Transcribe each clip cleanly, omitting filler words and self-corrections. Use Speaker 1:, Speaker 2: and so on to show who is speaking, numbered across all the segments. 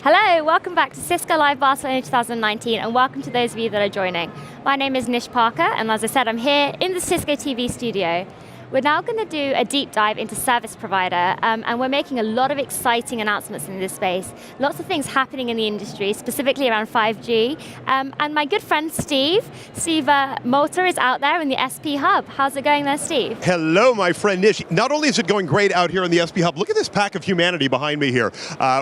Speaker 1: Hello, welcome back to Cisco Live Barcelona 2019, and welcome to those of you that are joining. My name is Nish Parker, and as I said, I'm here in the Cisco TV studio. We're now going to do a deep dive into service provider, and we're making a lot of exciting announcements in this space. Lots of things happening in the industry, specifically around 5G. And my good friend Steve Moulter is out there in the SP Hub. How's it going there, Steve?
Speaker 2: Hello, my friend Nish. Not only is it going great out here in the SP Hub, look at this pack of humanity behind me here.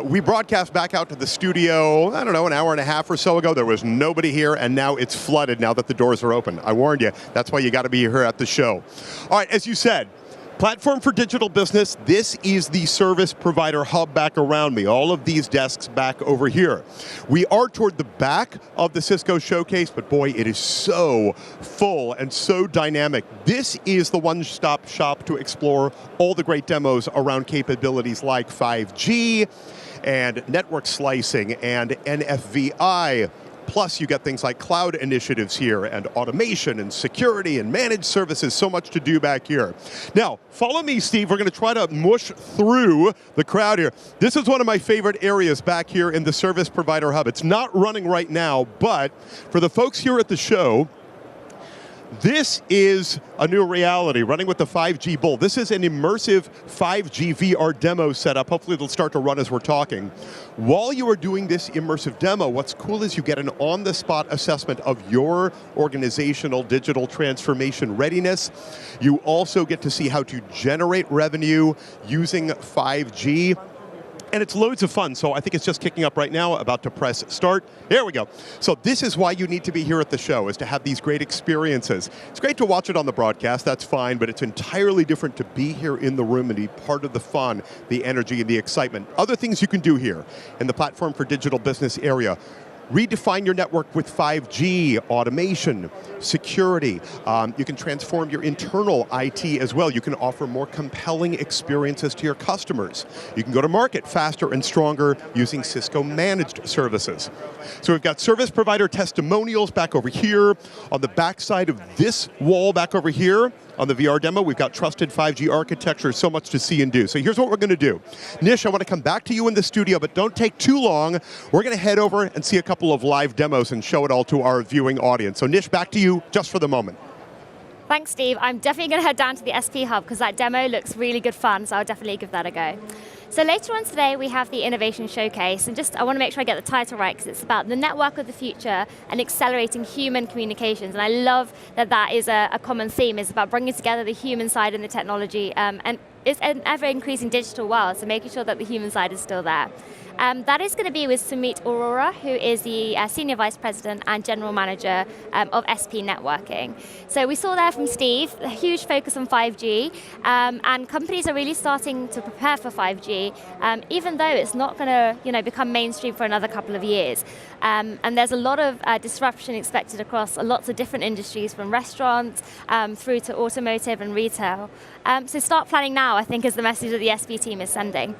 Speaker 2: We broadcast back out to the studio, I don't know, an hour and a half or so ago. There was nobody here, and now it's flooded now that the doors are open. I warned you, that's why you got to be here at the show. All right, as you said, platform for digital business, this is the service provider hub back around me. All of these desks back over here. We are toward the back of the Cisco showcase, but boy, it is so full and so dynamic. This is the one-stop shop to explore all the great demos around capabilities like 5G and network slicing and NFVI. Plus, you get things like cloud initiatives here, and automation, and security, and managed services, so much to do back here. Now, follow me, Steve. We're going to try to mush through the crowd here. This is one of my favorite areas back here in the Service Provider Hub. It's not running right now, but for the folks here at the show, this is a new reality, running with the 5G Bull. This is an immersive 5G VR demo setup. Hopefully it'll start to run as we're talking. While you are doing this immersive demo, what's cool is you get an on-the-spot assessment of your organizational digital transformation readiness. You also get to see how to generate revenue using 5G. And it's loads of fun, so I think it's just kicking up right now, about to press start. There we go. So this is why you need to be here at the show, is to have these great experiences. It's great to watch it on the broadcast, that's fine, but it's entirely different to be here in the room and be part of the fun, the energy, and the excitement. Other things you can do here in the platform for digital business area. Redefine your network with 5G, automation, security. You can transform your internal IT as well. You can offer more compelling experiences to your customers. You can go to market faster and stronger using Cisco managed services. So we've got service provider testimonials back over here. On the back side of this wall back over here, on the VR demo, we've got trusted 5G architecture, so much to see and do. So here's what we're going to do. Nish, I want to come back to you in the studio, but don't take too long. We're going to head over and see a couple of live demos and show it all to our viewing audience. So Nish, back to you just for the moment.
Speaker 1: Thanks, Steve. I'm definitely going to head down to the SP Hub because that demo looks really good fun, so I'll definitely give that a go. So later on today, we have the Innovation Showcase, and I want to make sure I get the title right because it's about the network of the future and accelerating human communications. And I love that that is a common theme. It's about bringing together the human side and the technology, and it's an ever-increasing digital world, so making sure that the human side is still there. That is going to be with Sumit Arora, who is the Senior Vice President and General Manager of SP Networking. So we saw there from Steve, a huge focus on 5G, and companies are really starting to prepare for 5G, even though it's not going to become mainstream for another couple of years. And there's a lot of disruption expected across lots of different industries, from restaurants through to automotive and retail. So start planning now, I think, is the message that the SP team is sending.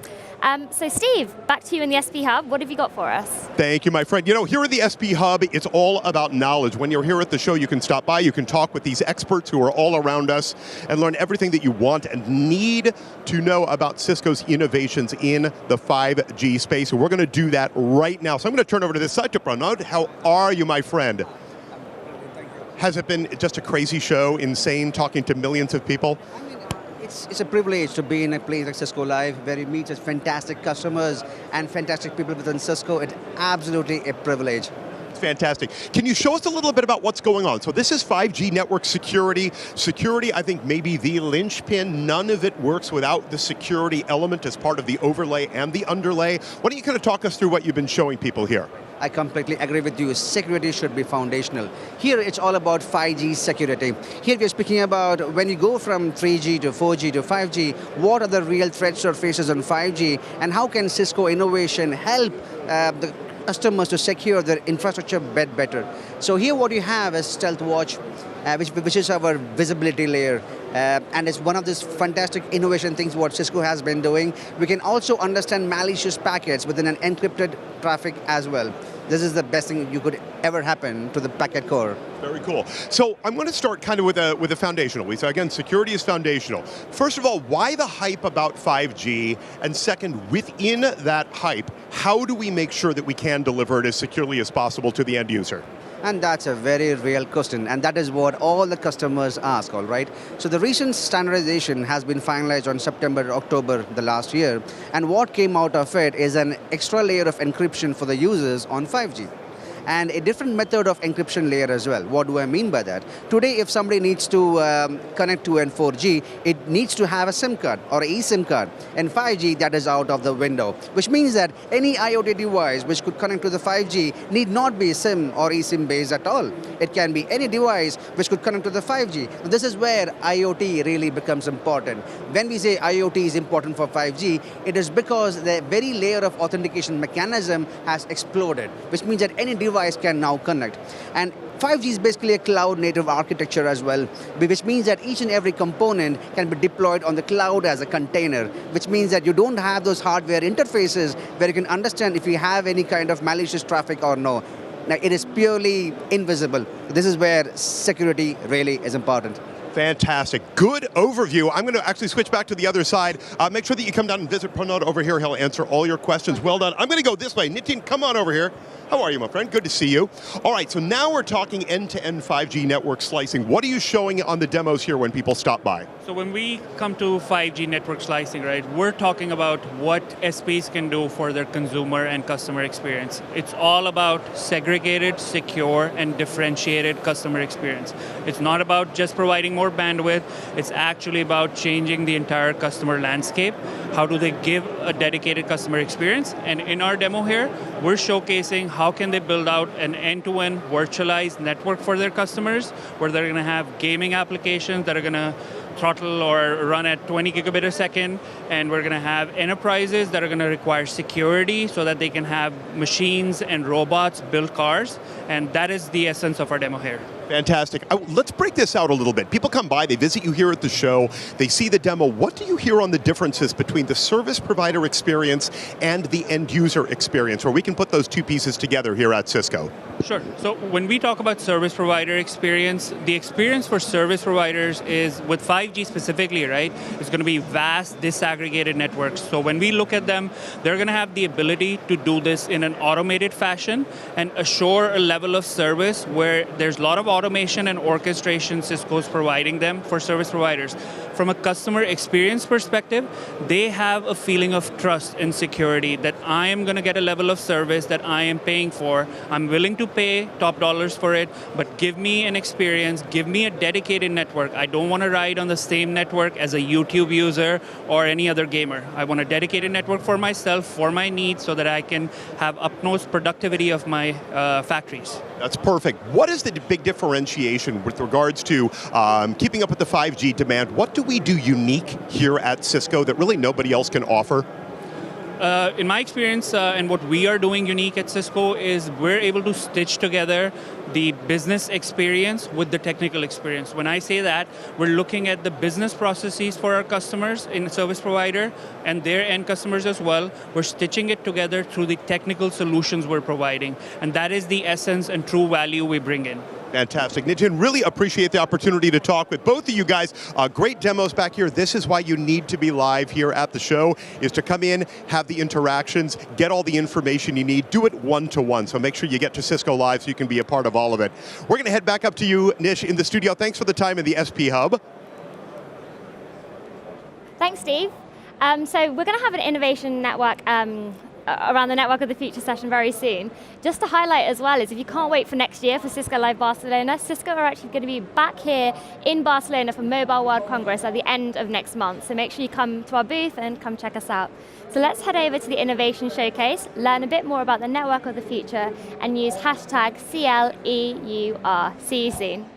Speaker 1: So Steve, back to you in the SP Hub. What have you got for us?
Speaker 2: Thank you, my friend. You know, here at the SP Hub, it's all about knowledge. When you're here at the show, you can stop by, you can talk with these experts who are all around us and learn everything that you want and need to know about Cisco's innovations in the 5G space. And we're going to do that right now. So I'm going to turn over to this side to Pranod. How are you, my friend? Has it been just a crazy show, insane, talking to millions of people?
Speaker 3: It's a privilege to be in a place like Cisco Live, where you meet such fantastic customers and fantastic people within Cisco. It's absolutely a privilege.
Speaker 2: It's fantastic. Can you show us a little bit about what's going on? So this is 5G network security. Security, I think, may be the linchpin. None of it works without the security element as part of the overlay and the underlay. Why don't you kind of talk us through what you've been showing people here?
Speaker 3: I completely agree with you. Security should be foundational. Here it's all about 5G security. Here we're speaking about when you go from 3G to 4G to 5G, what are the real threat surfaces on 5G, and how can Cisco innovation help the customers to secure their infrastructure better. So here what you have is Stealth Watch, which is our visibility layer. And it's one of these fantastic innovation things what Cisco has been doing. We can also understand malicious packets within an encrypted traffic as well. This is the best thing you could ever happen to the packet core.
Speaker 2: Very cool. So I'm going to start kind of with a foundational. So again, security is foundational. First of all, why the hype about 5G? And second, within that hype, how do we make sure that we can deliver it as securely as possible to the end user?
Speaker 3: And that's a very real question, and that is what all the customers ask, all right? So the recent standardization has been finalized on September, October the last year, and what came out of it is an extra layer of encryption for the users on 5G. And a different method of encryption layer as well. What do I mean by that? Today, if somebody needs to connect to an 4G, it needs to have a SIM card or an eSIM card. And 5G, that is out of the window, which means that any IoT device which could connect to the 5G need not be SIM or eSIM based at all. It can be any device which could connect to the 5G. This is where IoT really becomes important. When we say IoT is important for 5G, it is because the very layer of authentication mechanism has exploded, which means that any device can now connect. And 5G is basically a cloud-native architecture as well, which means that each and every component can be deployed on the cloud as a container, which means that you don't have those hardware interfaces where you can understand if you have any kind of malicious traffic or no. Now, it is purely invisible. This is where security really is important.
Speaker 2: Fantastic. Good overview. I'm going to actually switch back to the other side. Make sure that you come down and visit Pranod over here. He'll answer all your questions. Well done. I'm going to go this way. Nitin, come on over here. How are you, my friend? Good to see you. All right, so now we're talking end-to-end 5G network slicing. What are you showing on the demos here when people stop by?
Speaker 4: So when we come to 5G network slicing, right, we're talking about what SPs can do for their consumer and customer experience. It's all about segregated, secure, and differentiated customer experience. It's not about just providing more bandwidth. It's actually about changing the entire customer landscape. How do they give a dedicated customer experience? And in our demo here, we're showcasing how can they build out an end-to-end virtualized network for their customers, where they're going to have gaming applications that are going to throttle or run at 20 gigabit a second, and we're going to have enterprises that are going to require security so that they can have machines and robots build cars, and that is the essence of our demo here.
Speaker 2: Fantastic. Let's break this out a little bit. People come by, they visit you here at the show, they see the demo. What do you hear on the differences between the service provider experience and the end user experience, where we can put those two pieces together here at Cisco?
Speaker 4: Sure. So when we talk about service provider experience, the experience for service providers is, with 5G specifically, right, it's going to be vast disaggregated networks. So when we look at them, they're going to have the ability to do this in an automated fashion and assure a level of service where there's a lot of automation and orchestration Cisco's providing them for service providers. From a customer experience perspective, they have a feeling of trust and security that I am going to get a level of service that I am paying for. I'm willing to pay top dollars for it, but give me an experience, give me a dedicated network. I don't want to ride on the same network as a YouTube user or any other gamer. I want a dedicated network for myself, for my needs, so that I can have utmost productivity of my factories.
Speaker 2: That's perfect. What is the big differentiation with regards to keeping up with the 5G demand? What do we do unique here at Cisco that really nobody else can offer?
Speaker 4: In my experience, and what we are doing unique at Cisco is we're able to stitch together the business experience with the technical experience. When I say that, we're looking at the business processes for our customers in service provider and their end customers as well. We're stitching it together through the technical solutions we're providing. And that is the essence and true value we bring in.
Speaker 2: Fantastic. Nitin, really appreciate the opportunity to talk with both of you guys. Great demos back here. This is why you need to be live here at the show, is to come in, have the interactions, get all the information you need, do it one-to-one. So make sure you get to Cisco Live so you can be a part of all of it. We're going to head back up to you, Nish, in the studio. Thanks for the time in the SP Hub.
Speaker 1: Thanks, Steve. So we're going to have an innovation network around the Network of the Future session very soon. Just to highlight as well is, if you can't wait for next year for Cisco Live Barcelona, Cisco are actually going to be back here in Barcelona for Mobile World Congress at the end of next month. So make sure you come to our booth and come check us out. So let's head over to the Innovation Showcase, learn a bit more about the Network of the Future, and use hashtag CLEUR. See you soon.